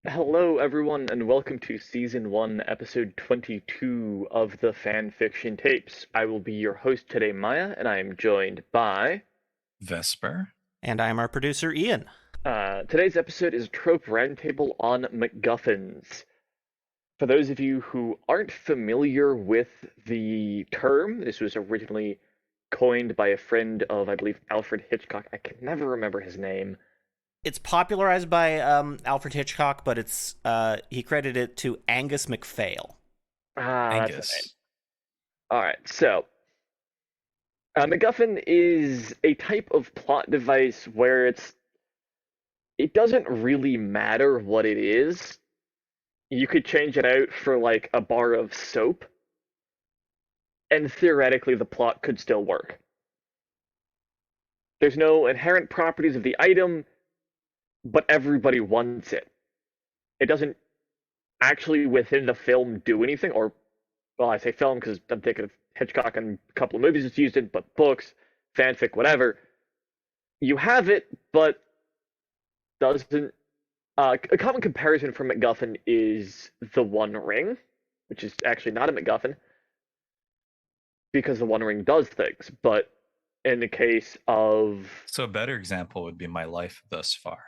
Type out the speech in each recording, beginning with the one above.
Hello, everyone, and welcome to Season 1, Episode 22 of the Fanfiction Tapes. I will be your host today, Maya, and I am joined by. Vesper. And I'm our producer, Ian. Today's episode is a Trope Roundtable on MacGuffins. For those of you who aren't familiar with the term, this was originally coined by a friend of, I believe, Alfred Hitchcock. I can never remember his name. It's popularized by Alfred Hitchcock, but it's he credited it to Angus MacPhail. That's the name. Angus. Alright, so MacGuffin is a type of plot device where it doesn't really matter what it is. You could change it out for like a bar of soap, and theoretically the plot could still work. There's no inherent properties of the item, but everybody wants it. It doesn't actually within the film do anything, or well, I say film because I'm thinking of Hitchcock and a couple of movies it's used in, but books, fanfic, whatever. You have it, but doesn't. A common comparison for MacGuffin is the One Ring, which is actually not a MacGuffin because the One Ring does things. But in the case of So a better example would be my life thus far.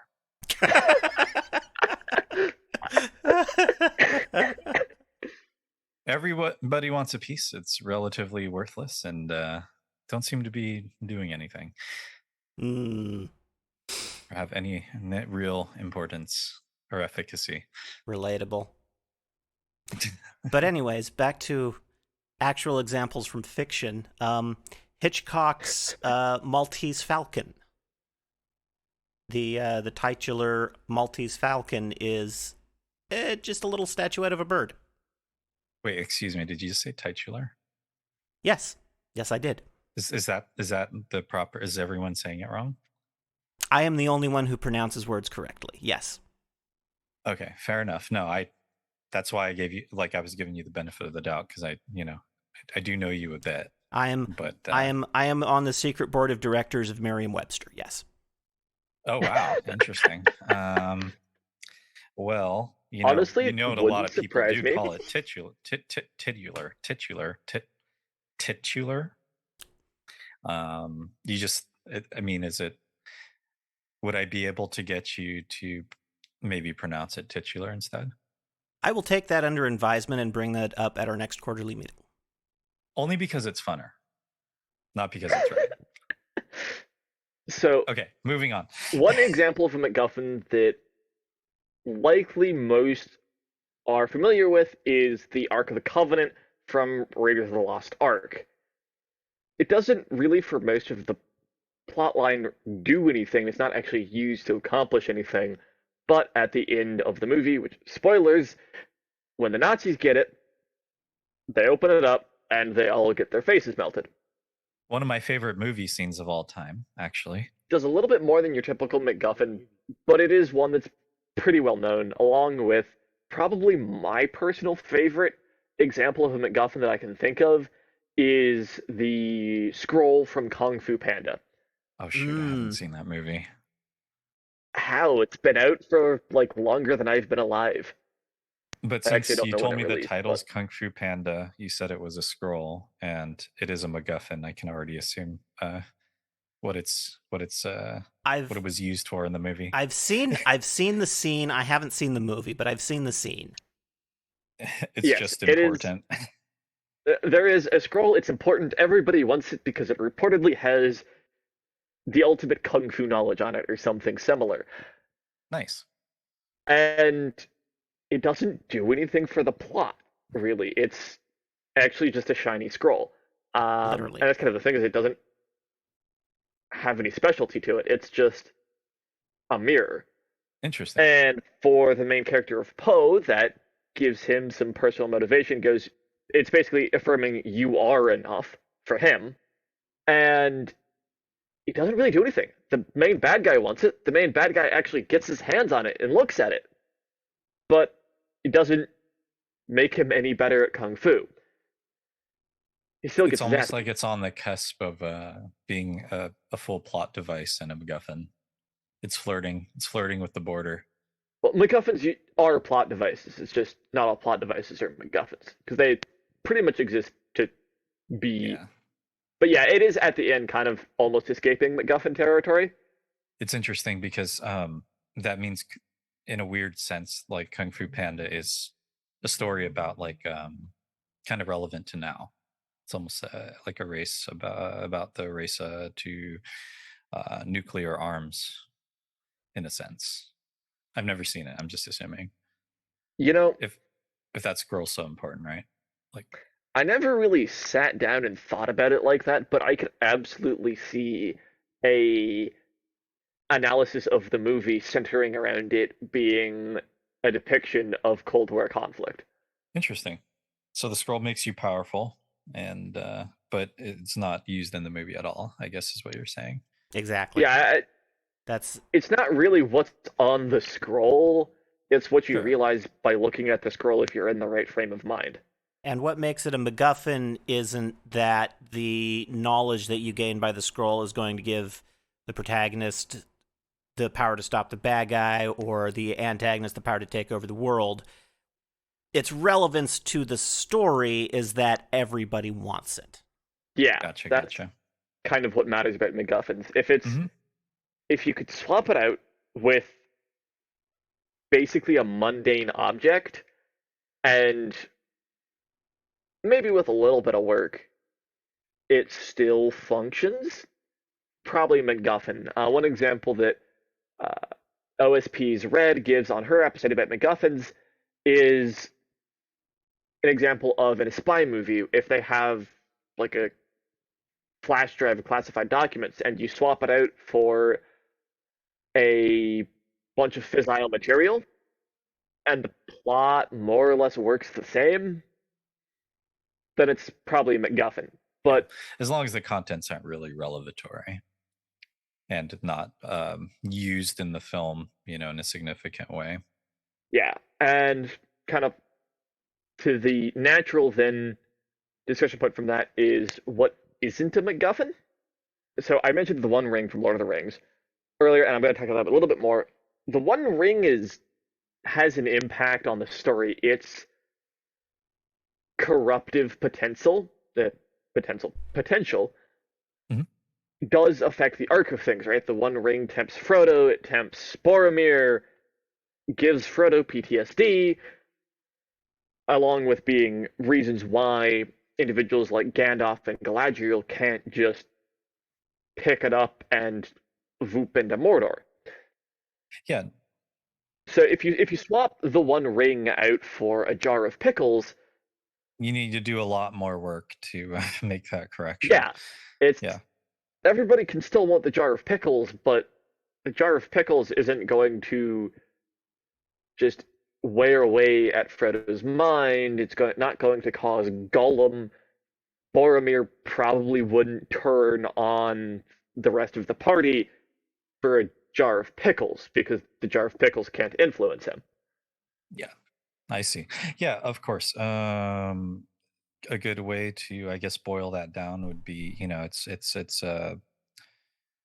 Everybody wants a piece. It's relatively worthless and don't seem to be doing anything or have any real importance or efficacy. Relatable. But anyways, back to actual examples from fiction. Hitchcock's Maltese Falcon. The titular Maltese Falcon is just a little statuette of a bird. Wait, excuse me. Did you just say titular? Yes, I did. Is that the proper? Is everyone saying it wrong? I am the only one who pronounces words correctly. Yes. Okay, fair enough. No, that's why I gave you I was giving you the benefit of the doubt because I do know you a bit. I am on the secret board of directors of Merriam-Webster. Yes. Oh wow, interesting. Well, honestly, you know what a lot of people do call it titular. You just, I mean, would I be able to get you to maybe pronounce it titular instead? I will take that under advisement and bring that up at our next quarterly meeting. Only because it's funner, not because it's right. So, okay, moving on. One example of a MacGuffin that likely most are familiar with is the Ark of the Covenant from Raiders of the Lost Ark. It doesn't really, for most of the plotline, do anything. It's not actually used to accomplish anything. But at the end of the movie, which spoilers, when the Nazis get it, they open it up and they all get their faces melted. One of my favorite movie scenes of all time, actually. Does a little bit more than your typical MacGuffin, but it is one that's pretty well known, along with probably my personal favorite example of a MacGuffin that I can think of is the scroll from Kung Fu Panda. Oh shoot, I haven't seen that movie. How? It's been out for like longer than I've been alive. But since you told me the title's Kung Fu Panda, you said it was a scroll, and it is a MacGuffin. I can already assume what it was used for in the movie. I've seen the scene. I haven't seen the movie, but I've seen the scene. It's just important. There is a scroll. It's important. Everybody wants it because it reportedly has the ultimate kung fu knowledge on it or something similar. Nice. And it doesn't do anything for the plot, really. It's actually just a shiny scroll. Literally. And that's kind of the thing, is it doesn't have any specialty to it. It's just a mirror. Interesting. And for the main character of Poe, that gives him some personal motivation. It's basically affirming you are enough for him. And it doesn't really do anything. The main bad guy wants it. The main bad guy actually gets his hands on it and looks at it. But it doesn't make him any better at Kung Fu. He still gets It's almost like it's on the cusp of being a full plot device and a MacGuffin. It's flirting with the border. Well, MacGuffins are plot devices. It's just not all plot devices are MacGuffins because they pretty much exist to be. Yeah. But yeah, it is at the end kind of almost escaping MacGuffin territory. It's interesting because that means, in a weird sense, like Kung Fu Panda is a story about like kind of relevant to now. It's almost like a race about the race to nuclear arms, in a sense. I've never seen it. I'm just assuming. You know, If that scroll's so important, right? Like, I never really sat down and thought about it like that, but I could absolutely see a analysis of the movie centering around it being a depiction of Cold War conflict. interesting. So the scroll makes you powerful, and but it's not used in the movie at all, I guess is what you're saying. Exactly. Yeah, That's it's not really what's on the scroll. It's what you Sure. realize by looking at the scroll if you're in the right frame of mind. and what makes it a MacGuffin isn't that the knowledge that you gain by the scroll is going to give the protagonist the power to stop the bad guy or the antagonist the power to take over the world. Its relevance to the story is that everybody wants it. Yeah, that's Gotcha. kind of what matters about MacGuffins. If you could swap it out with basically a mundane object and maybe with a little bit of work, it still functions. Probably MacGuffin. One example that uh, OSP's Red gives on her episode about MacGuffins is an example of in a spy movie if they have like a flash drive of classified documents and you swap it out for a bunch of fissile material and the plot more or less works the same, then it's probably MacGuffin. But as long as the contents aren't really revelatory and not used in the film, in a significant way. yeah, and kind of to the natural then discussion point from that is what isn't a MacGuffin? So I mentioned the One Ring from Lord of the Rings earlier, and I'm going to talk about that a little bit more. The One Ring has an impact on the story. Its corruptive potential, the potential Mhm. does affect the arc of things, right? The One Ring tempts Frodo, it tempts Boromir, gives Frodo PTSD, along with being reasons why individuals like Gandalf and Galadriel can't just pick it up and voop into Mordor. Yeah. So if you swap the One Ring out for a jar of pickles, you need to do a lot more work to make that correction. Yeah, everybody can still want the jar of pickles, but the jar of pickles isn't going to just wear away at Frodo's mind. It's not going to cause Gollum. Boromir probably wouldn't turn on the rest of the party for a jar of pickles because the jar of pickles can't influence him. Yeah, I see. Yeah, of course. A good way to, I guess, boil that down would be,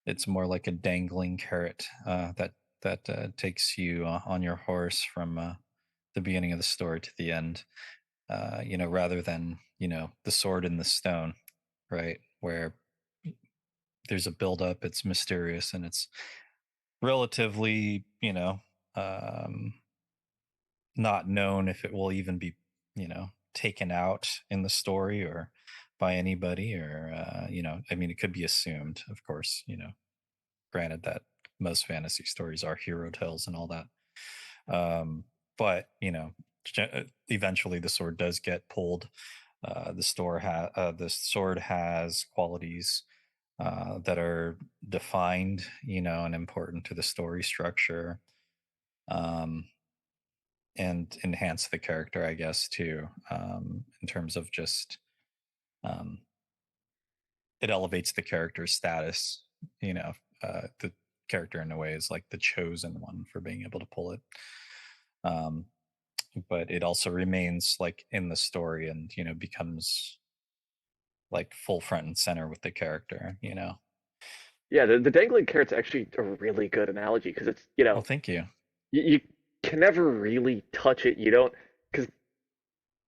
it's more like a dangling carrot that takes you on your horse from the beginning of the story to the end. Rather than the sword and the stone, right? Where there's a buildup, it's mysterious, and it's relatively, not known if it will even be, taken out in the story or by anybody, or I mean, it could be assumed, of course, granted that most fantasy stories are hero tales and all that. But eventually the sword does get pulled. The sword has qualities that are defined, and important to the story structure, and enhance the character, I guess, too, in terms of just um, it elevates the character's status. The character in a way is like the chosen one for being able to pull it. But it also remains like in the story and becomes like full front and center with the character. Yeah, the dangling carrot's actually a really good analogy because it's Well, thank you. you can never really touch it. You don't, because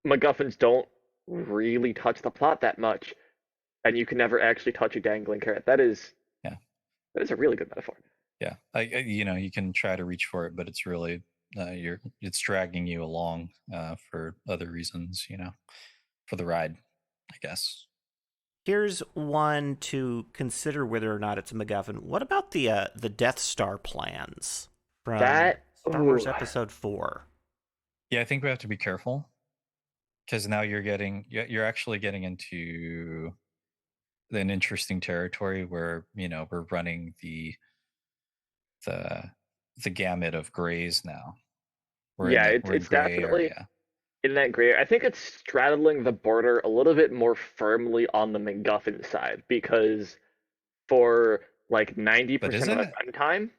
MacGuffins don't really touch the plot that much, and you can never actually touch a dangling carrot. That is a really good metaphor. Yeah, you can try to reach for it, but it's really it's dragging you along for other reasons, for the ride, I guess. Here's one to consider whether or not it's a MacGuffin. What about the Death Star plans from Star Wars Episode 4? Yeah, I think we have to be careful because now you're actually getting into an interesting territory where we're running the gamut of grays now. It's definitely in that gray. I think it's straddling the border a little bit more firmly on the MacGuffin side because for like 90% of the runtime,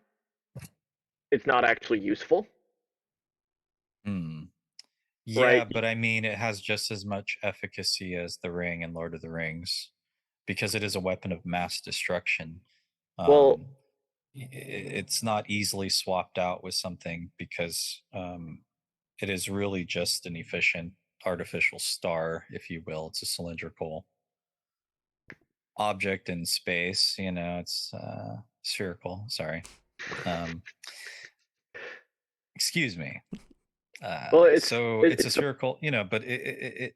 it's not actually useful. Yeah, right? But I mean, it has just as much efficacy as the ring in Lord of the Rings because it is a weapon of mass destruction. Well, it's not easily swapped out with something because it is really just an efficient artificial star, if you will. It's a cylindrical object in space. It's spherical. Sorry. Excuse me. Well, it's a spherical, but it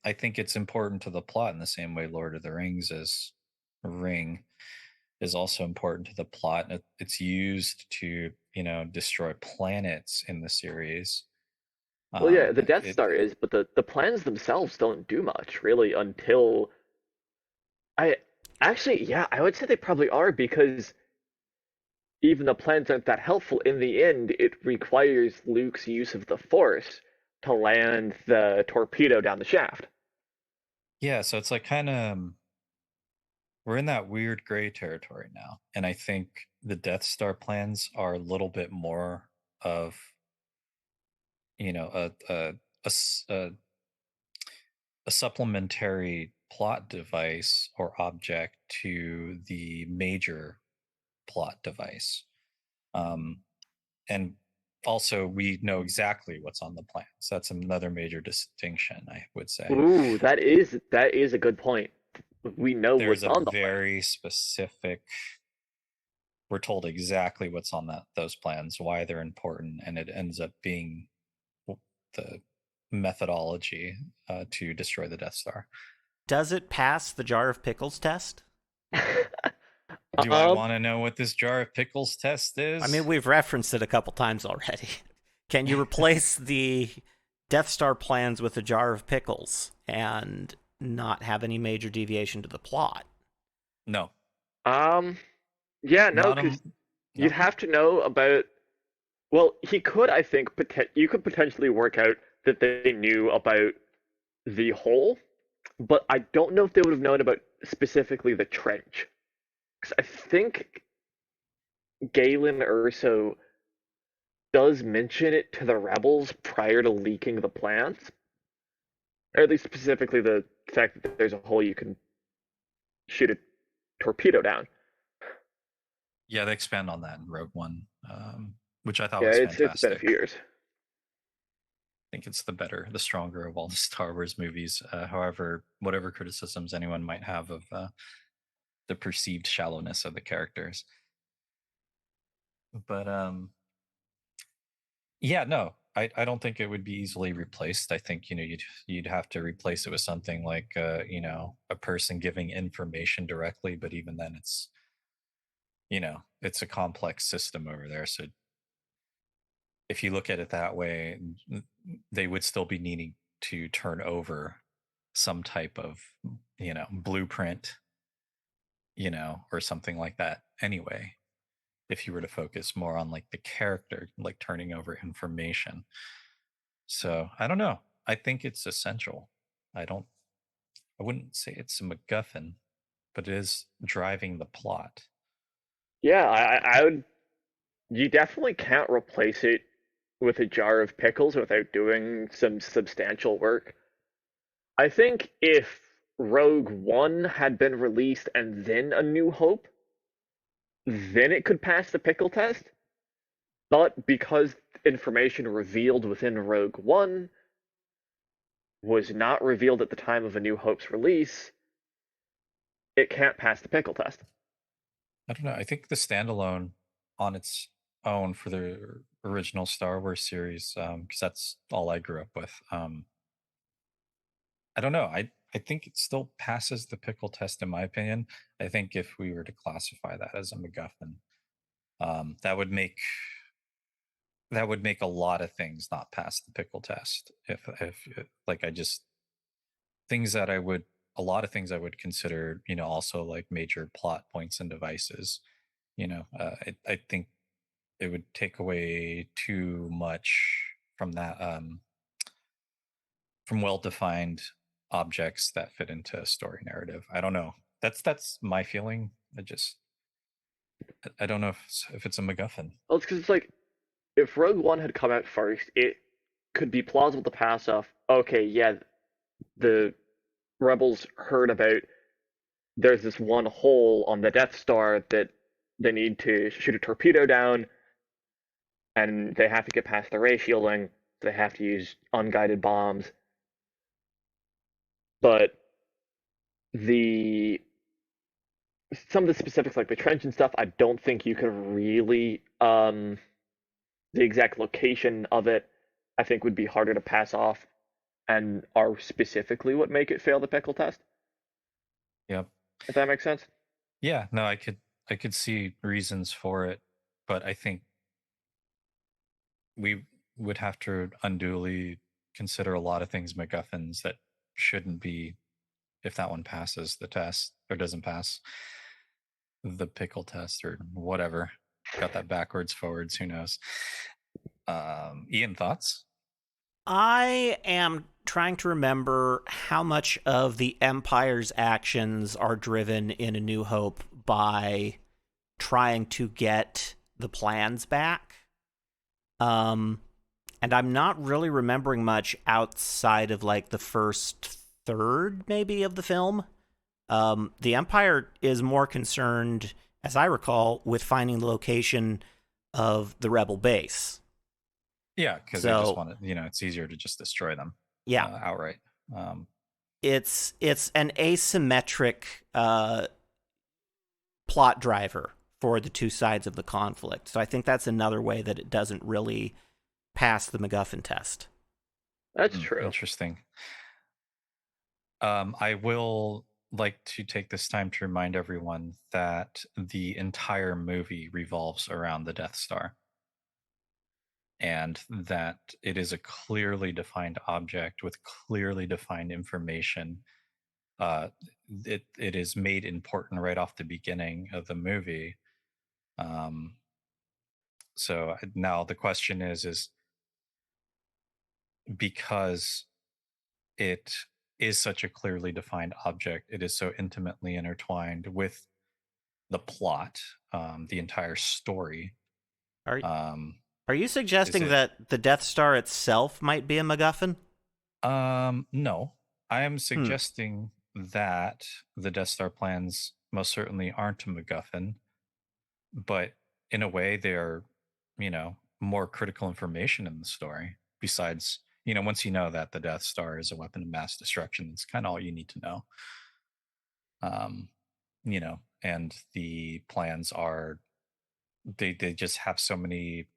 I think it's important to the plot in the same way Lord of the Rings is. Ring is also important to the plot. It's used to destroy planets in the series. Well, yeah, the Death Star is, but the plans themselves don't do much really until I would say they probably are because even the plans aren't that helpful. In the end, it requires Luke's use of the Force to land the torpedo down the shaft. Yeah, so it's like kind of we're in that weird gray territory now, and I think the Death Star plans are a little bit more of a supplementary plot device or object to the major plot device. And also we know exactly what's on the plans. That's another major distinction, I would say. Ooh, that is a good point. We know what's on the plan. Very specific. We're told exactly what's on those plans, why they're important, and it ends up being the methodology to destroy the Death Star. Does it pass the jar of pickles test? Do I want to know what this jar of pickles test is? I mean, we've referenced it a couple times already. Can you replace the Death Star plans with a jar of pickles and not have any major deviation to the plot? No. Yeah, no, because you'd have to know about. Well, he could, I think, you could potentially work out that they knew about the hole, but I don't know if they would have known about specifically the trench. Because I think Galen Erso does mention it to the rebels prior to leaking the plans, or at least specifically the fact that there's a hole you can shoot a torpedo down. Yeah, they expand on that in Rogue One, which I thought was fantastic. It's been a few years. I think it's the stronger of all the Star Wars movies. However, whatever criticisms anyone might have of the perceived shallowness of the characters. But yeah, no, I don't think it would be easily replaced. I think you'd have to replace it with something like a person giving information directly, but even then it's it's a complex system over there. So if you look at it that way, they would still be needing to turn over some type of blueprint, or something like that anyway, if you were to focus more on like the character, like turning over information. So I don't know. I think it's essential. I wouldn't say it's a MacGuffin, but it is driving the plot. Yeah, I would. You definitely can't replace it with a jar of pickles without doing some substantial work. I think if Rogue One had been released and then A New Hope, then it could pass the pickle test. But because information revealed within Rogue One was not revealed at the time of A New Hope's release, it can't pass the pickle test. I don't know. I think the standalone on its own for the original Star Wars series, because that's all I grew up with. I don't know. I think it still passes the pickle test in my opinion. I think if we were to classify that as a MacGuffin, that would make a lot of things not pass the pickle test. If like I just things that I would a lot of things I would consider, also like major plot points and devices. I think it would take away too much from that from well-defined objects that fit into a story narrative. I don't know. That's my feeling. I don't know if it's a MacGuffin. Well, it's because it's like if Rogue One had come out first, it could be plausible to pass off. Okay, yeah, the rebels heard about. There's this one hole on the Death Star that they need to shoot a torpedo down, and they have to get past the ray shielding. So they have to use unguided bombs. But the some of the specifics, like the trench and stuff, I don't think you could really the exact location of it. I think would be harder to pass off, and are specifically what make it fail the pickle test. Yep. If that makes sense. Yeah. No, I could see reasons for it, but I think we would have to unduly consider a lot of things MacGuffins that shouldn't be if that one passes the test or doesn't pass the pickle test or whatever. Got that backwards, forwards, who knows? Ian, thoughts? I am trying to remember how much of the Empire's actions are driven in A New Hope by trying to get the plans back. And I'm not really remembering much outside of like the first third, maybe, of the film. The Empire is more concerned, as I recall, with finding the location of the rebel base. Yeah, because they just want to, it's easier to just destroy them. Yeah, outright. It's an asymmetric plot driver for the two sides of the conflict. So I think that's another way that it doesn't really pass the MacGuffin test. That's true. Interesting. I will like to take this time to remind everyone that the entire movie revolves around the Death Star, and that it is a clearly defined object with clearly defined information. It is made important right off the beginning of the movie. So now the question is because it is such a clearly defined object, it is so intimately intertwined with the plot, the entire story. Are you suggesting that the Death Star itself might be a MacGuffin? No. I am suggesting that the Death Star plans most certainly aren't a MacGuffin, but in a way they're, more critical information in the story. Besides, once you know that the Death Star is a weapon of mass destruction, it's kind of all you need to know. And the plans are, they just have so many.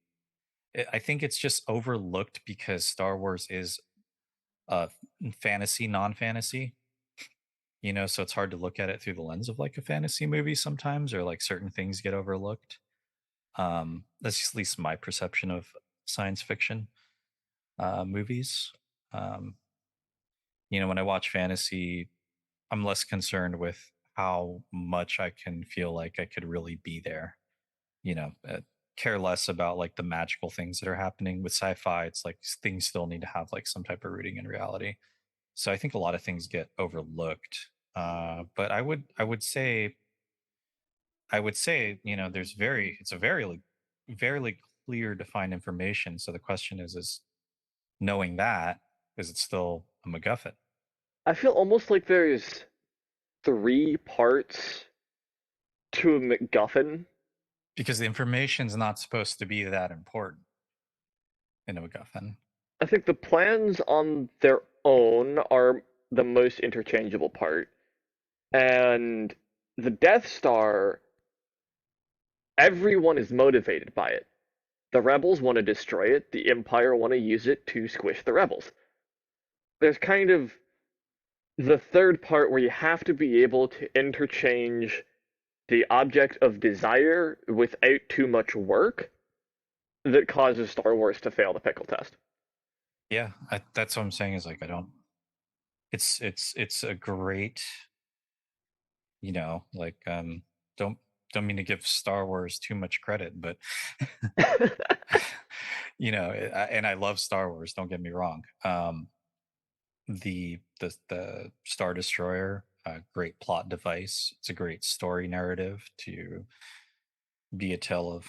I think it's just overlooked because Star Wars is fantasy, non-fantasy. So it's hard to look at it through the lens of like a fantasy movie sometimes, or like certain things get overlooked. That's at least my perception of science fiction movies. When I watch fantasy, I'm less concerned with how much I can feel like I could really be there. Care less about like the magical things that are happening. With sci-fi, it's like things still need to have like some type of rooting in reality. So I think a lot of things get overlooked. But I would say it's a very clear defined information. So the question is knowing that, is it still a MacGuffin? I feel almost like there's 3 parts to a MacGuffin Because the information's not supposed to be that important in a MacGuffin. I think the plans on their own are the most interchangeable part. And the Death Star, everyone is motivated by it. The rebels want to destroy it, the Empire want to use it to squish the rebels. There's kind of the third part where you have to be able to interchange the object of desire without too much work that causes Star Wars to fail the pickle test. Yeah, that's what I'm saying is like I don't. It's a great, like don't mean to give Star Wars too much credit, but and I love Star Wars. Don't get me wrong. The Star Destroyer, a great plot device. It's a great story narrative to be a tale of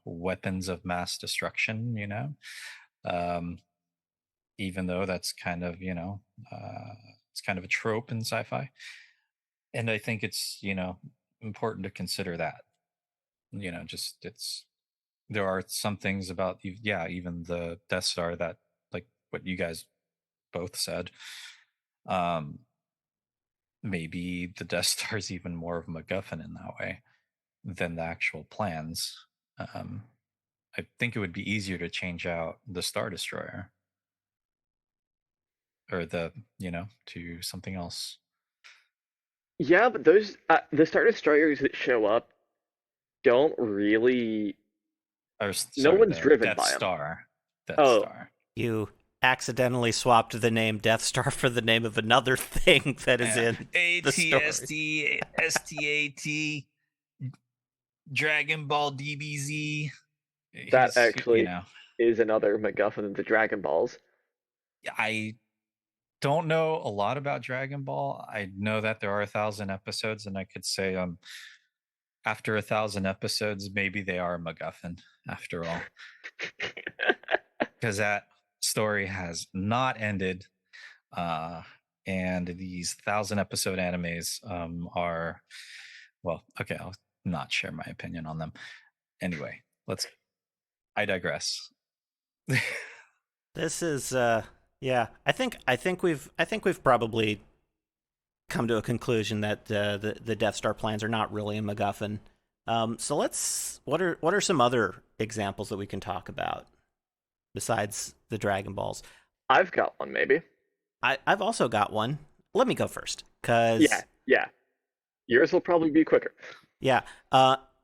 weapons of mass destruction. Even though that's kind of it's kind of a trope in sci-fi, and I think it's important to consider that just there are some things about even the Death Star that, like what you guys both said, maybe the Death Star is even more of a MacGuffin in that way than the actual plans. I think it would be easier to change out the Star Destroyer or to something else. Yeah, but those the Star Destroyers that show up don't really. No one's driven Death by them. Star. Death Oh, Star. You accidentally swapped the name Death Star for the name of another thing that is in the story. ATST, Dragon Ball DBZ. that actually is another MacGuffin, the Dragon Balls. I don't know a lot about Dragon Ball. I know that there are 1,000 episodes, and I could say after 1,000 episodes, maybe they are a MacGuffin after all. Because that story has not ended. And these 1,000 episode animes are, well, okay, I'll not share my opinion on them. Anyway, I digress. This is yeah, I think we've probably come to a conclusion that the Death Star plans are not really a MacGuffin. So what are some other examples that we can talk about besides the Dragon Balls? I've got one, maybe. I've also got one. Let me go first, cause yeah, yours will probably be quicker. Yeah,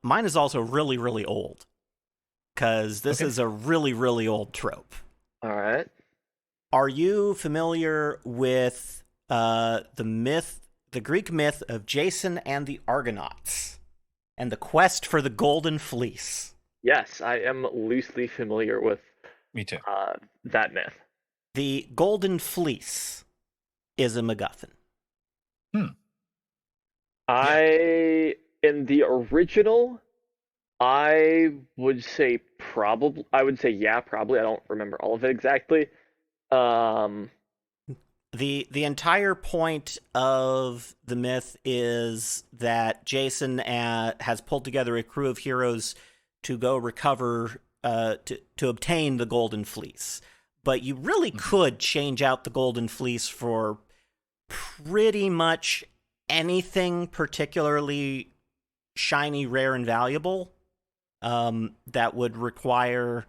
mine is also really, really old, cause this is a really, really old trope. All right. Are you familiar with the Greek myth of Jason and the Argonauts and the quest for the Golden Fleece? Yes, I am loosely familiar with. Me too. That myth. The Golden Fleece is a MacGuffin. In the original, I would say probably. I would say yeah, probably. I don't remember all of it exactly. The entire point of the myth is that Jason has pulled together a crew of heroes to go recover, to obtain the Golden Fleece. But you really could change out the Golden Fleece for pretty much anything particularly shiny, rare, and valuable that would require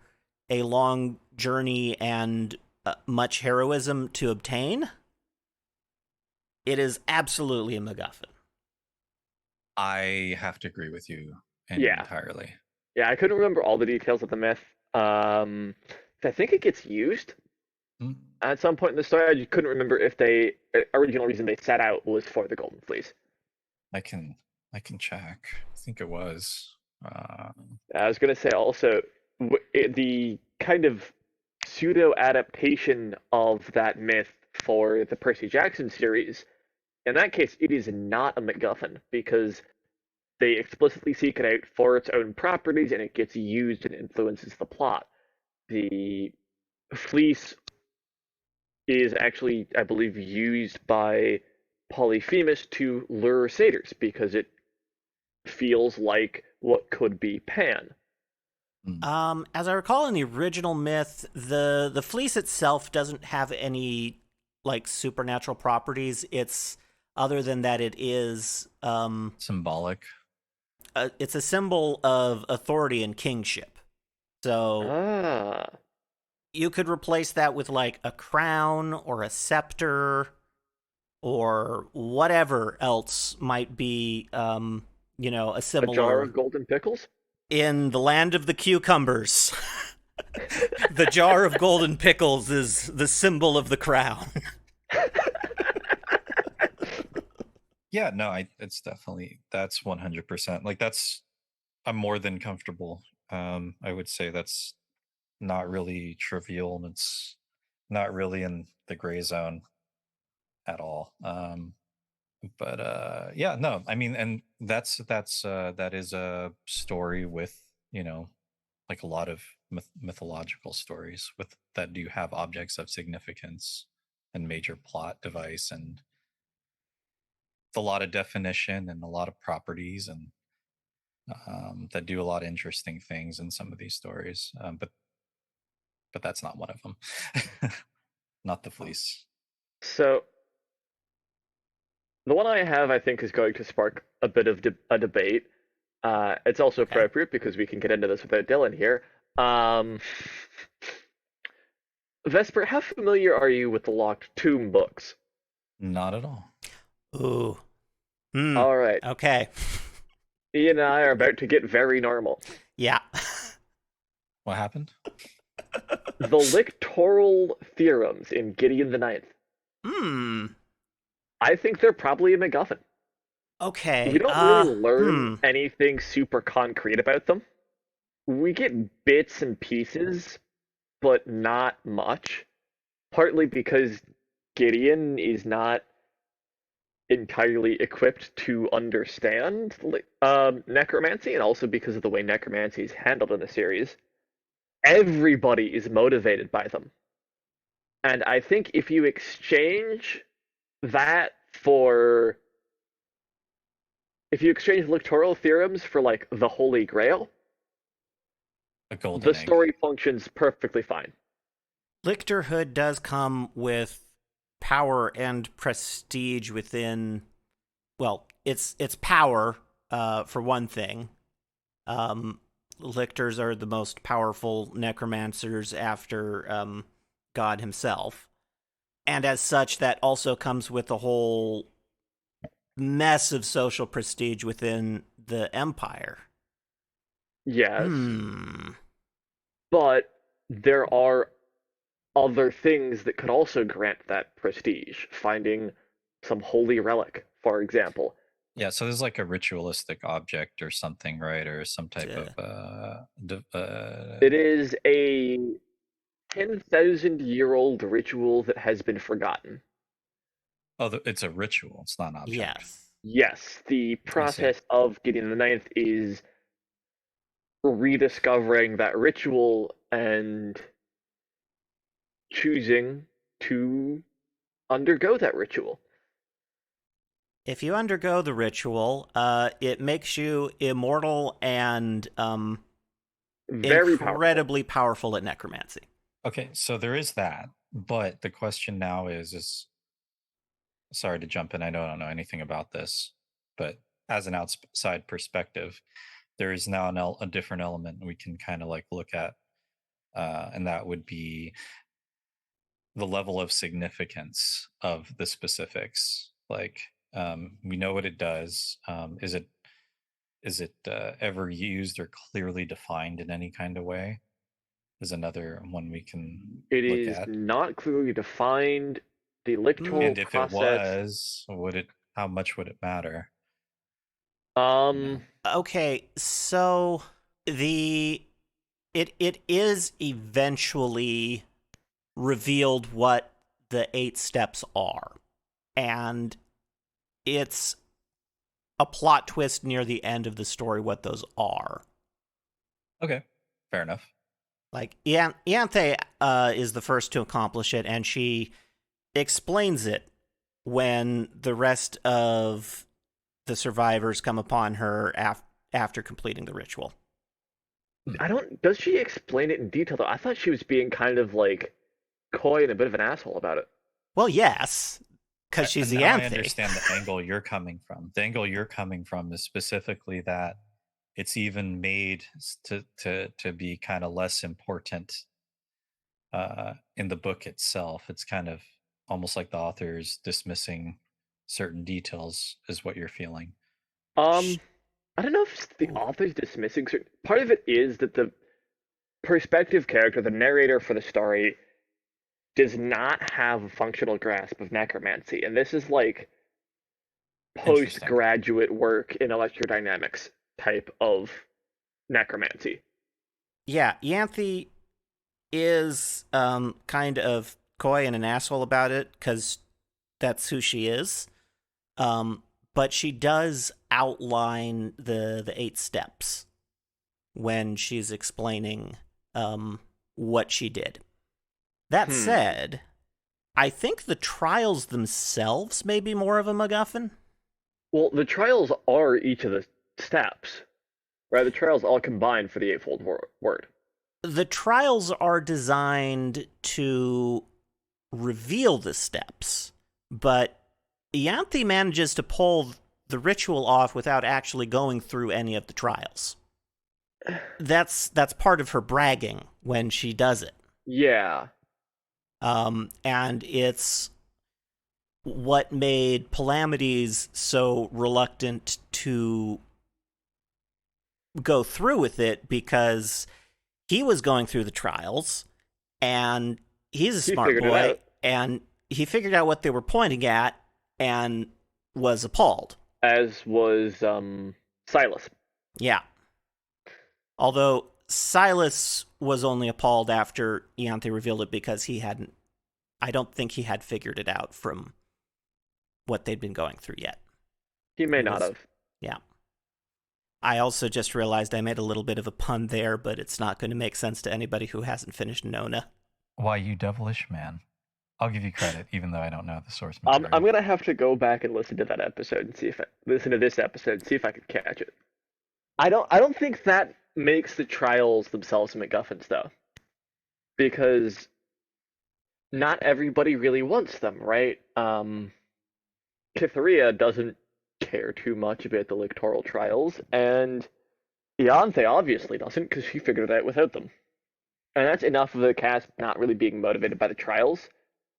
a long journey and much heroism to obtain. It is absolutely a MacGuffin. I have to agree with you entirely. Yeah, I couldn't remember all the details of the myth. I think it gets used at some point in the story. I just couldn't remember if the original reason they set out was for the Golden Fleece. I can check. I think it was. I was going to say also the kind of pseudo adaptation of that myth for the Percy Jackson series. In that case, it is not a MacGuffin because they explicitly seek it out for its own properties and it gets used and influences the plot. The fleece is actually, I believe, used by Polyphemus to lure satyrs because it feels like what could be Pan. As I recall in the original myth, the fleece itself doesn't have any like supernatural properties. It's other than that it is symbolic. It's a symbol of authority and kingship. So you could replace that with like a crown or a scepter or whatever else might be, a similar... A jar of golden pickles? In the land of the cucumbers, the jar of golden pickles is the symbol of the crown. Yeah, no, it's definitely, that's 100%. Like, I'm more than comfortable. I would say that's not really trivial, and it's not really in the gray zone at all. But yeah, no, I mean, and that is a story with, like a lot of mythological stories with that do have objects of significance and major plot device, and a lot of definition and a lot of properties, and that do a lot of interesting things in some of these stories. But that's not one of them. Not the fleece. So the one I have, I think, is going to spark a bit of a debate. It's also appropriate because we can get into this without Dylan here. Vesper, how familiar are you with the Locked Tomb books? Not at all. Ooh. All right. Okay. Ian and I are about to get very normal. Yeah. What happened? The lictoral theorems in Gideon the Ninth. I think they're probably a MacGuffin. Okay. We don't really learn anything super concrete about them. We get bits and pieces, but not much. Partly because Gideon is not entirely equipped to understand necromancy, and also because of the way necromancy is handled in the series. Everybody is motivated by them. And I think if you exchange that for... If you exchange lictoral theorems for, like, the Holy Grail, the story functions perfectly fine. Lictorhood does come with power and prestige within... Well, it's power, for one thing. Lictors are the most powerful necromancers after God himself. And as such, that also comes with a whole mess of social prestige within the Empire. Yes. But there are other things that could also grant that prestige. Finding some holy relic, for example. Yeah, so there's like a ritualistic object or something, right? Or some type of... It is a 10,000-year-old ritual that has been forgotten. Oh, it's a ritual. It's not an object. Yes. Yes, the process of Gideon the Ninth is rediscovering that ritual and choosing to undergo that ritual. If you undergo the ritual, it makes you immortal and very incredibly powerful at necromancy. Okay, so there is that, but the question now is sorry to jump in, I don't know anything about this, but as an outside perspective, there is now a different element we can kind of like look at, and that would be the level of significance of the specifics. Like, we know what it does. Is it ever used or clearly defined in any kind of way? Is another one we can look at. It is at. not clearly defined. The lictoral and if process... it was, how much would it matter? Okay, so it is eventually revealed what the 8 steps are, and it's a plot twist near the end of the story what those are. Okay, fair enough. Like, Ianthe is the first to accomplish it, and she explains it when the rest of the survivors come upon her after completing the ritual. Does she explain it in detail, though? I thought she was being kind of, like, coy and a bit of an asshole about it. Well, yes, because she's the Now Anthe. I understand the angle you're coming from. The angle you're coming from is specifically that it's even made to be kind of less important in the book itself. It's kind of almost like the author's dismissing certain details, is what you're feeling. I don't know if the author's dismissing certain... Part of it is that the perspective character, the narrator for the story, does not have a functional grasp of necromancy, and this is like postgraduate work in electrodynamics type of necromancy. Yeah, Yanthe is kind of coy and an asshole about it because that's who she is. But she does outline the 8 steps when she's explaining what she did. That said, I think the trials themselves may be more of a MacGuffin. Well, the trials are each of the steps, right? The trials all combine for the Eightfold Word. The trials are designed to reveal the steps, but Yanthe manages to pull the ritual off without actually going through any of the trials. That's part of her bragging when she does it. Yeah. And it's what made Palamedes so reluctant to go through with it, because he was going through the trials, and he's a smart boy, and he figured out what they were pointing at and was appalled. As was Silas. Yeah. Although Silas was only appalled after Yanthe revealed it, because I don't think he had figured it out from what they'd been going through yet. He may not have. Yeah. I also just realized I made a little bit of a pun there, but it's not going to make sense to anybody who hasn't finished Nona. Why, you devilish man. I'll give you credit, even though I don't know the source material. I'm going to have to go back and listen to that episode and listen to this episode and see if I can catch it. I don't think that makes the trials themselves MacGuffins, though. Because not everybody really wants them, right? Cytherea doesn't care too much about the electoral trials, and Yanthe obviously doesn't, because she figured it out without them. And that's enough of the cast not really being motivated by the trials,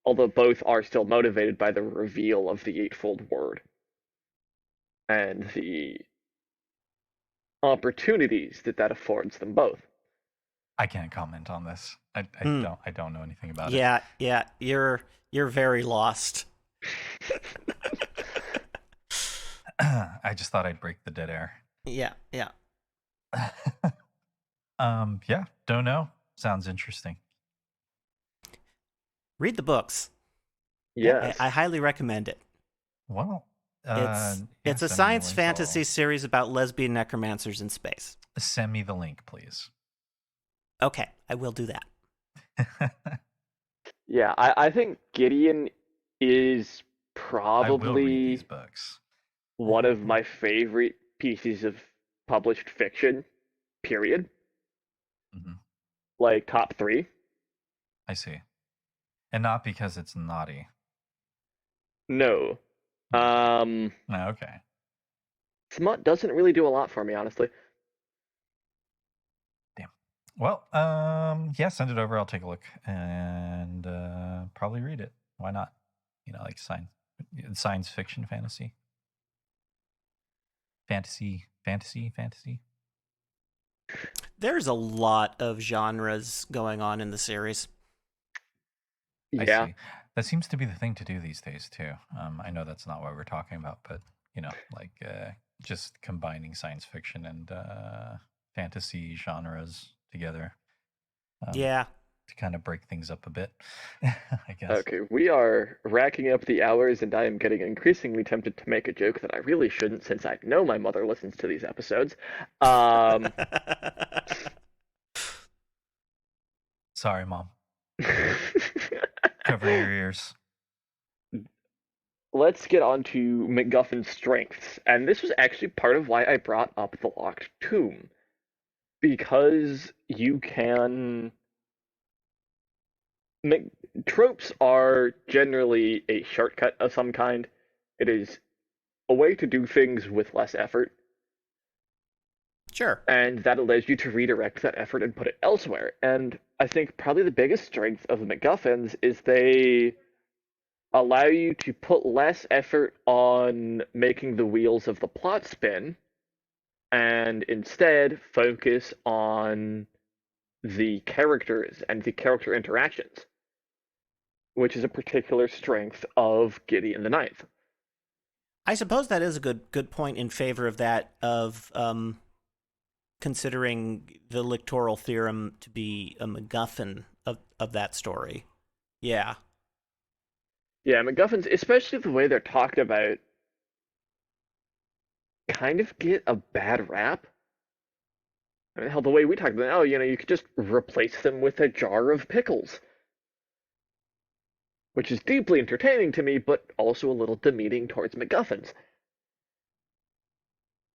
although both are still motivated by the reveal of the Eightfold Word and the opportunities that affords them both. I can't comment on this. I don't know anything about it. Yeah, you're very lost. I just thought I'd break the dead air. Yeah. Yeah, don't know. Sounds interesting. Read the books. Yes. I highly recommend it. Well, it's a science fantasy series about lesbian necromancers in space. Send me the link, please. Okay, I will do that. Yeah, I think Gideon is probably these books. One of my favorite pieces of published fiction, period. Mm-hmm. Like, top 3. I see. And not because it's naughty. No. Okay. Smut doesn't really do a lot for me, honestly. Damn. Well, send it over. I'll take a look and probably read it. Why not? Like science fiction, fantasy. Fantasy. There's a lot of genres going on in the series. Yeah. I see. That seems to be the thing to do these days, too. I know that's not what we're talking about, but, just combining science fiction and fantasy genres together. Yeah. To kind of break things up a bit, I guess. Okay, we are racking up the hours, and I am getting increasingly tempted to make a joke that I really shouldn't, since I know my mother listens to these episodes. Sorry, Mom. Cover your ears. let's get on to MacGuffin's strengths. And this was actually part of why I brought up the Locked Tomb. Because you can. Tropes are generally a shortcut of some kind. It is a way to do things with less effort. Sure. And that allows you to redirect that effort and put it elsewhere. And I think probably the biggest strength of the MacGuffins is they allow you to put less effort on making the wheels of the plot spin and instead focus on the characters and the character interactions, which is a particular strength of Gideon the Ninth. I suppose that is a good point in favor of that, of considering the lictoral theorem to be a MacGuffin of that story. Yeah. Yeah, MacGuffins, especially the way they're talked about, kind of get a bad rap. I mean, hell, the way we talk about, you could just replace them with a jar of pickles. Which is deeply entertaining to me, but also a little demeaning towards MacGuffins.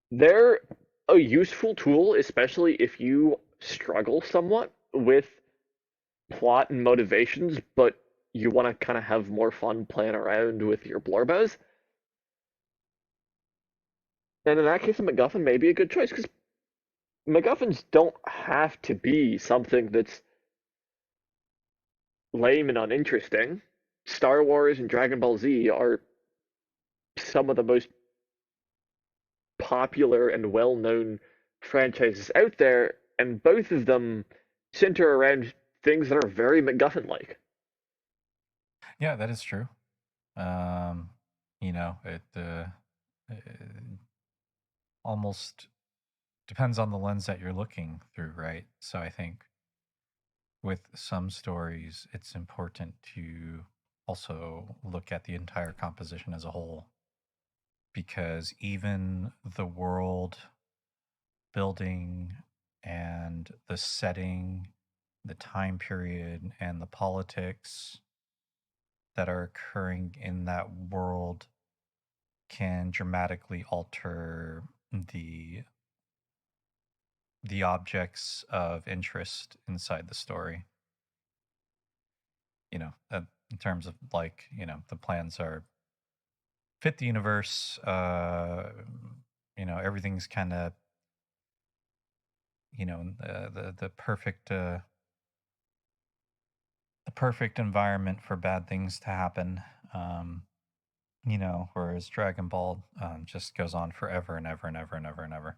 They're a useful tool, especially if you struggle somewhat with plot and motivations, but you want to kind of have more fun playing around with your blorbos. And in that case, a MacGuffin may be a good choice, because MacGuffins don't have to be something that's lame and uninteresting. Star Wars and Dragon Ball Z are some of the most popular and well-known franchises out there, and both of them center around things that are very MacGuffin-like. Yeah, that is true. It almost depends on the lens that you're looking through, right? So I think with some stories, it's important to also look at the entire composition as a whole, because even the world building and the setting, the time period, and the politics that are occurring in that world can dramatically alter the objects of interest inside the story. In terms of the plans are fit the universe. Everything's kind of the perfect environment for bad things to happen. Whereas Dragon Ball just goes on forever and ever and ever and ever and ever.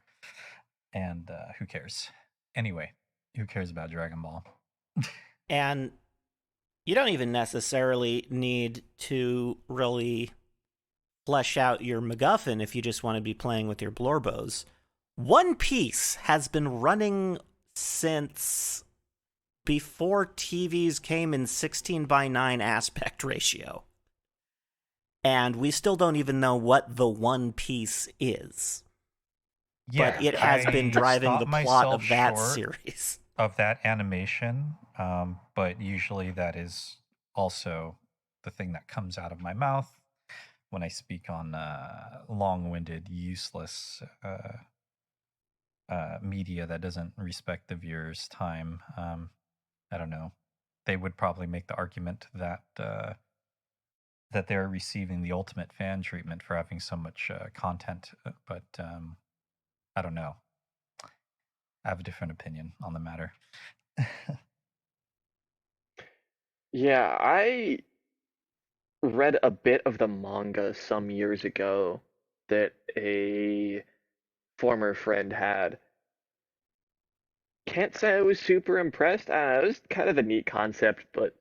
And who cares? Anyway, who cares about Dragon Ball? And you don't even necessarily need to really flesh out your MacGuffin if you just want to be playing with your blorbos. One Piece has been running since before TVs came in 16:9 aspect ratio. And we still don't even know what the One Piece is. Yeah, but it has been driving the plot of that series. Of that animation, but usually that is also the thing that comes out of my mouth when I speak on long-winded, useless media that doesn't respect the viewer's time. I don't know. They would probably make the argument that that they're receiving the ultimate fan treatment for having so much content, but I don't know. I have a different opinion on the matter. Yeah, I read a bit of the manga some years ago that a former friend had. Can't say I was super impressed. It was kind of a neat concept, but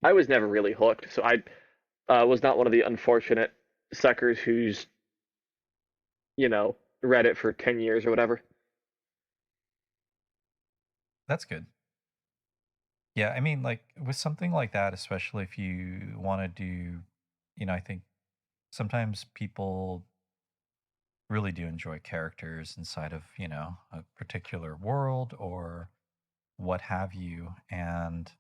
I was never really hooked. So I was not one of the unfortunate suckers who's, read it for 10 years or whatever. That's good. Yeah, I mean, like with something like that, especially if you want to do, I think sometimes people really do enjoy characters inside of, a particular world or what have you. And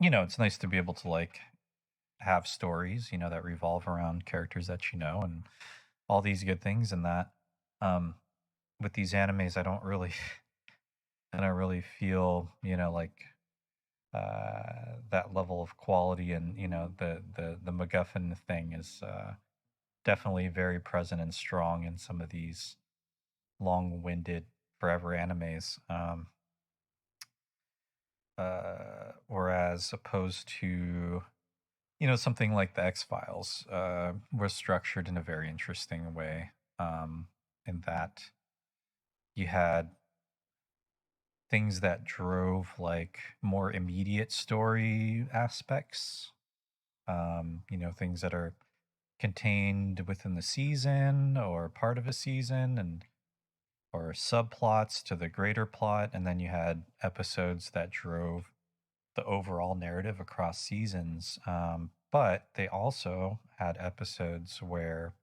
it's nice to be able to like have stories, that revolve around characters that and all these good things. And that with these animes, I don't really feel, like that level of quality. And the MacGuffin thing is definitely very present and strong in some of these long-winded forever animes. Whereas opposed to something like the X-Files was structured in a very interesting way, in that you had things that drove like more immediate story aspects, things that are contained within the season or part of a season, and or subplots to the greater plot. And then you had episodes that drove the overall narrative across seasons. But they also had episodes where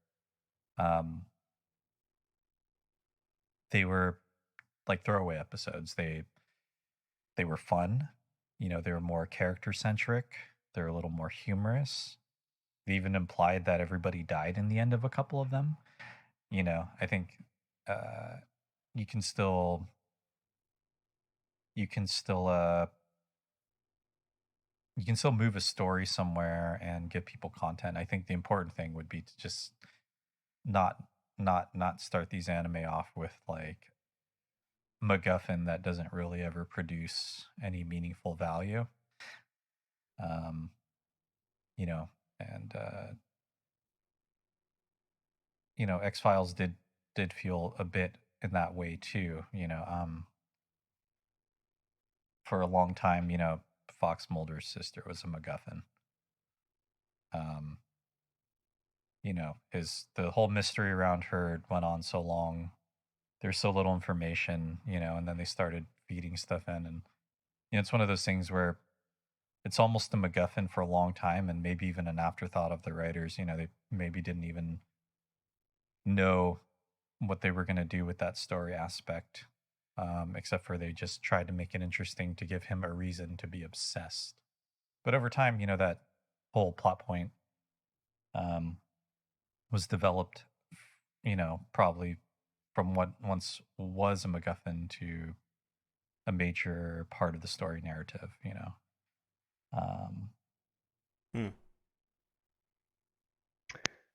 they were like throwaway episodes. They were fun. They were more character centric. They're a little more humorous. They even implied that everybody died in the end of a couple of them. I think you can still you can still move a story somewhere and give people content. I think the important thing would be to just not start these anime off with like MacGuffin that doesn't really ever produce any meaningful value. Um, and X-Files did feel a bit in that way too. For a long time, Fox Mulder's sister was a MacGuffin. The whole mystery around her went on so long. There's so little information, and then they started feeding stuff in, and it's one of those things where it's almost a MacGuffin for a long time, and maybe even an afterthought of the writers. They maybe didn't even know what they were going to do with that story aspect, except for they just tried to make it interesting to give him a reason to be obsessed. But over time, that whole plot point was developed, probably from what once was a MacGuffin to a major part of the story narrative,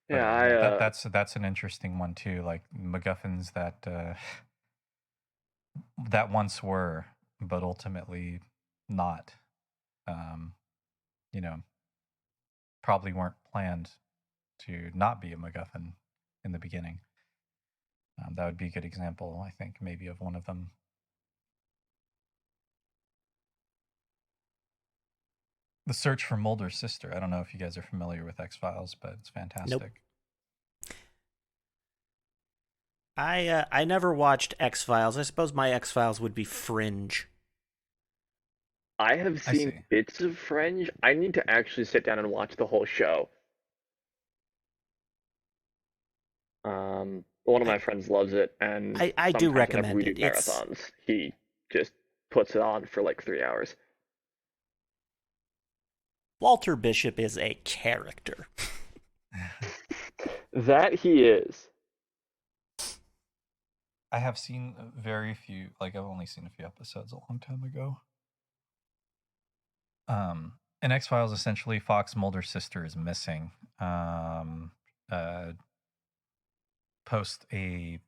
Yeah, that's an interesting one too. Like MacGuffins that once were, but ultimately not. Probably weren't planned to not be a MacGuffin in the beginning. That would be a good example, I think, maybe of one of them. The Search for Mulder's Sister. I don't know if you guys are familiar with X-Files, but it's fantastic. Nope. I never watched X-Files. I suppose my X-Files would be Fringe. I have seen bits of Fringe. I need to actually sit down and watch the whole show. One of my friends loves it, and I do recommend we do marathons. He just puts it on for like 3 hours. Walter Bishop is a character. That he is. I have seen very few, like I've only seen a few episodes a long time ago. In X-Files, essentially, Fox Mulder's sister is missing. Post a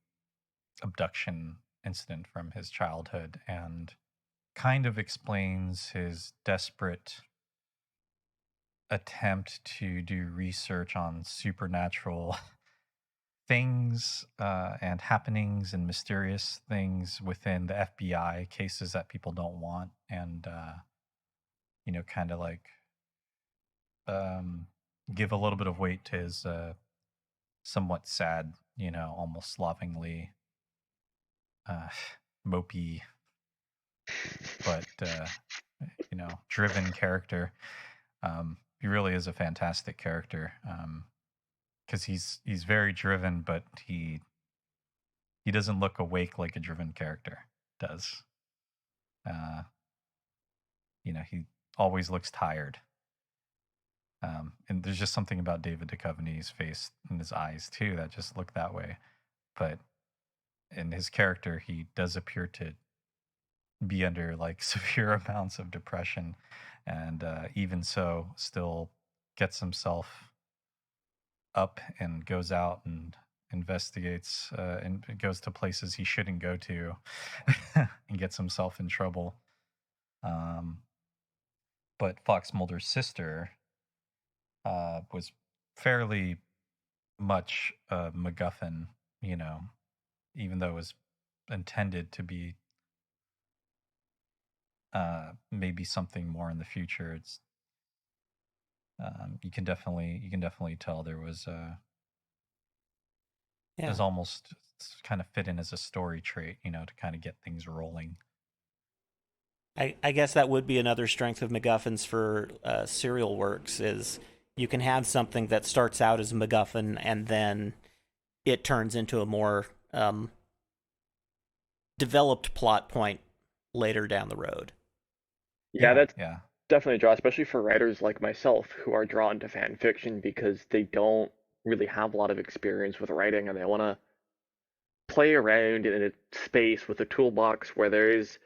abduction incident from his childhood, and kind of explains his desperate attempt to do research on supernatural things and happenings and mysterious things within the FBI, cases that people don't want, and kind of like give a little bit of weight to his somewhat sad, almost lovingly mopey, but driven character. He really is a fantastic character, because he's very driven, but he doesn't look awake like a driven character does. He always looks tired. And there's just something about David Duchovny's face and his eyes too that just look that way. But in his character, he does appear to be under like severe amounts of depression, and even so, still gets himself up and goes out and investigates and goes to places he shouldn't go to and gets himself in trouble. But Fox Mulder's sister was fairly much a MacGuffin, even though it was intended to be maybe something more in the future. It's you can definitely tell there was it was almost kind of fit in as a story trait, to kind of get things rolling. I guess that would be another strength of MacGuffins for serial works, is you can have something that starts out as a MacGuffin and then it turns into a more developed plot point later down the road. Yeah, that's definitely a draw, especially for writers like myself who are drawn to fan fiction because they don't really have a lot of experience with writing and they want to play around in a space with a toolbox where there's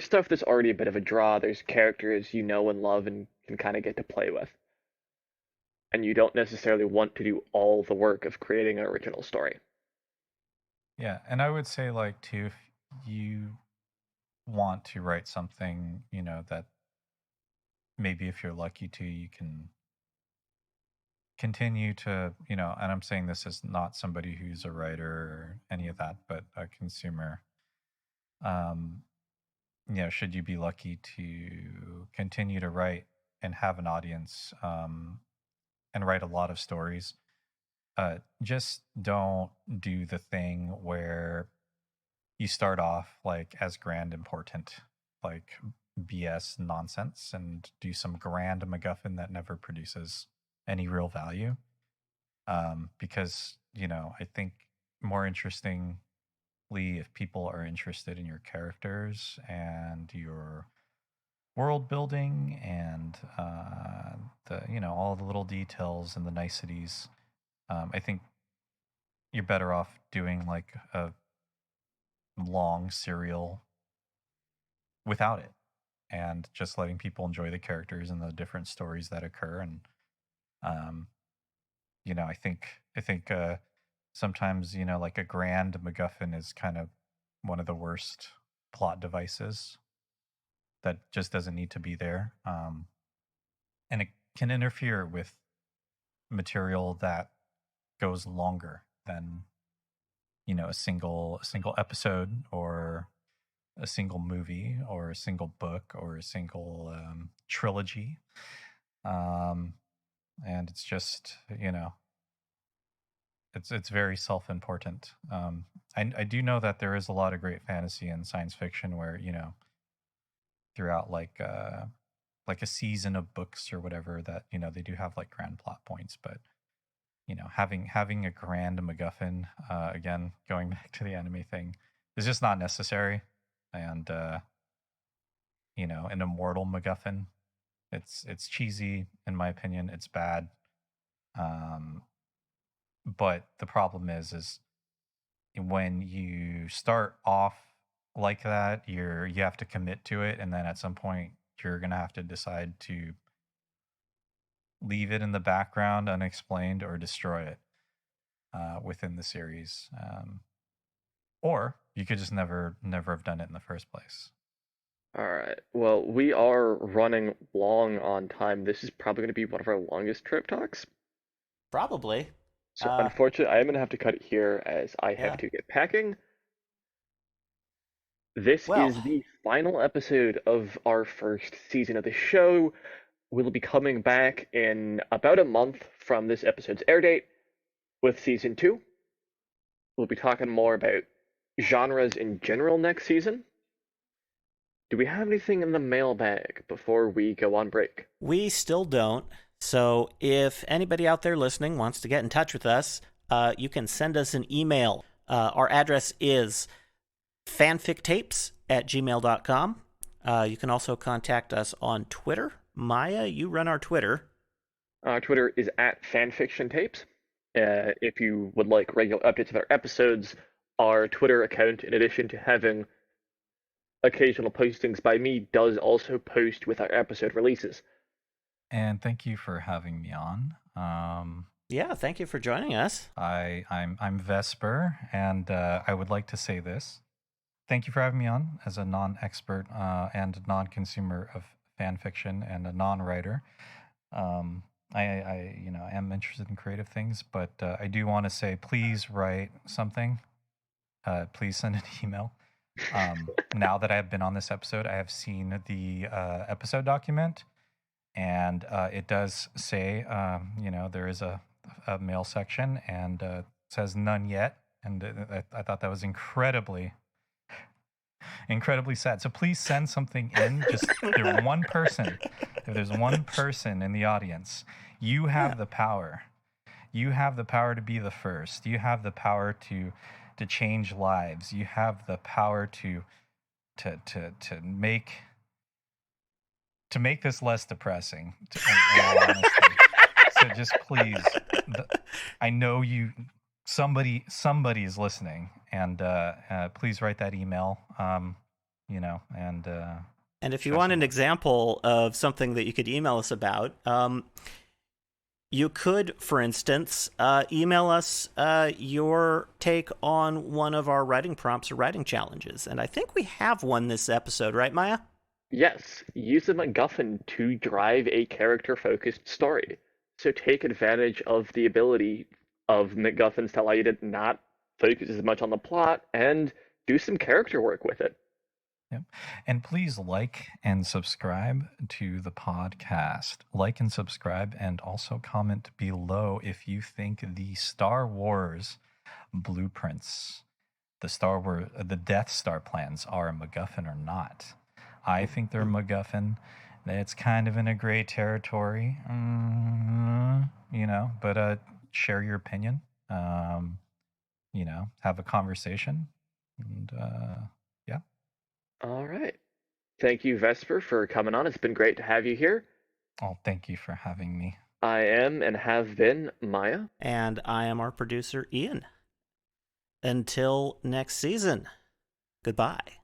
stuff that's already a bit of a draw. There's characters you know and love and can kind of get to play with. And you don't necessarily want to do all the work of creating an original story. Yeah, and I would say, like, too, if you want to write something, that maybe if you're lucky to, you can continue to, and I'm saying this as not somebody who's a writer or any of that, but a consumer. Should you be lucky to continue to write and have an audience, and write a lot of stories, just don't do the thing where you start off like as grand important, like BS nonsense, and do some grand MacGuffin that never produces any real value. Because, I think more interestingly, if people are interested in your characters and your world building and all the little details and the niceties, I think you're better off doing like a long serial without it and just letting people enjoy the characters and the different stories that occur. And I think sometimes like a grand MacGuffin is kind of one of the worst plot devices that just doesn't need to be there, and it can interfere with material that goes longer than a single episode or a single movie or a single book or a single trilogy, and it's just it's very self-important. I do know that there is a lot of great fantasy and science fiction where throughout like a season of books or whatever that they do have like grand plot points, but having a grand MacGuffin, again going back to the anime thing, is just not necessary. And an immortal MacGuffin, it's cheesy in my opinion. It's bad. But the problem is when you start off like that, you have to commit to it, and then at some point you're gonna have to decide to leave it in the background unexplained or destroy it within the series, or you could just never have done it in the first place. All right. Well, we are running long on time. This is probably going to be one of our longest Trope talks. Probably. So unfortunately, I am going to have to cut it here as I have to get packing. This is the final episode of our first season of the show. We'll be coming back in about a month from this episode's air date with season 2. We'll be talking more about genres in general next season. Do we have anything in the mailbag before we go on break? We still don't. So if anybody out there listening wants to get in touch with us, you can send us an email. Our address is fanfictapes@gmail.com. You can also contact us on Twitter. Maya, you run our Twitter. Our Twitter is at Fanfiction Tapes. If you would like regular updates of our episodes, our Twitter account, in addition to having occasional postings by me, does also post with our episode releases. And thank you for having me on. Yeah, thank you for joining us. I'm Vesper, and I would like to say this. Thank you for having me on as a non-expert and non-consumer of fan fiction and a non-writer. I am interested in creative things, but I do want to say, please write something. Please send an email. Now that I've been on this episode, I have seen the episode document, and it does say, there is a mail section, and it says none yet, and I thought that was incredibly sad. So please send something in. Just if there's one person in the audience, you have the power. You have the power to be the first. You have the power to change lives. You have the power to make this less depressing. In all honesty. So just please, I know somebody is listening, and please write that email. And if you want an example of something that you could email us about, you could, for instance, email us your take on one of our writing prompts or writing challenges. And I think we have one this episode, right, Maya? Yes. Use a MacGuffin to drive a character-focused story. So take advantage of the ability of MacGuffins to allow you to not focus as much on the plot and do some character work with it. Yep. And please like and subscribe to the podcast. Like and subscribe, and also comment below if you think the Star Wars blueprints, the Death Star plans are a MacGuffin or not. I think they're a MacGuffin. It's kind of in a gray territory, but share your opinion, have a conversation, and yeah. All right. Thank you, Vesper, for coming on. It's been great to have you here. Oh, thank you for having me. I am and have been Maya. And I am our producer, Ian. Until next season, goodbye.